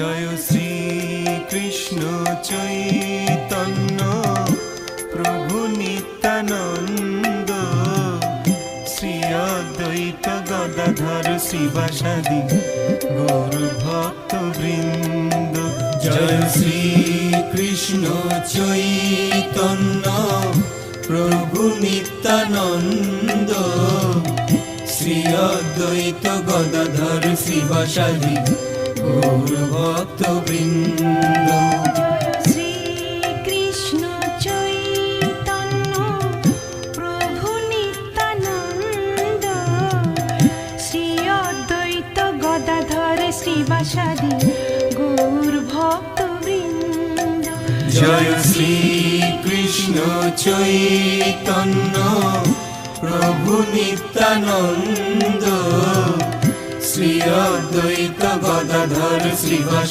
জয় শ্রী কৃষ্ণ চৈতন্য প্রভু নিত্যানন্দ, শ্রী অদ্বৈত গদাধর শিবাসাদি গৌর ভক্ত বৃন্দ। জয় শ্রী কৃষ্ণ চৈতন্য প্রভু নিত্যানন্দ, শ্রী অদ্বৈত গদাধর শিবাসাদি গৌর ভক্ত বৃন্দ। শ্রী কৃষ্ণ চৈতন্য প্রভু নিত্যানন্দ, শ্রী অদ্বৈত গদাধর শ্রীবাসাদি গৌর ভক্ত বৃন্দ। জয় শ্রী কৃষ্ণ চৈতন্য প্রভু নিত্যানন্দ, শ্রী অদ্বৈত গদাধর শ্রীবাসাদি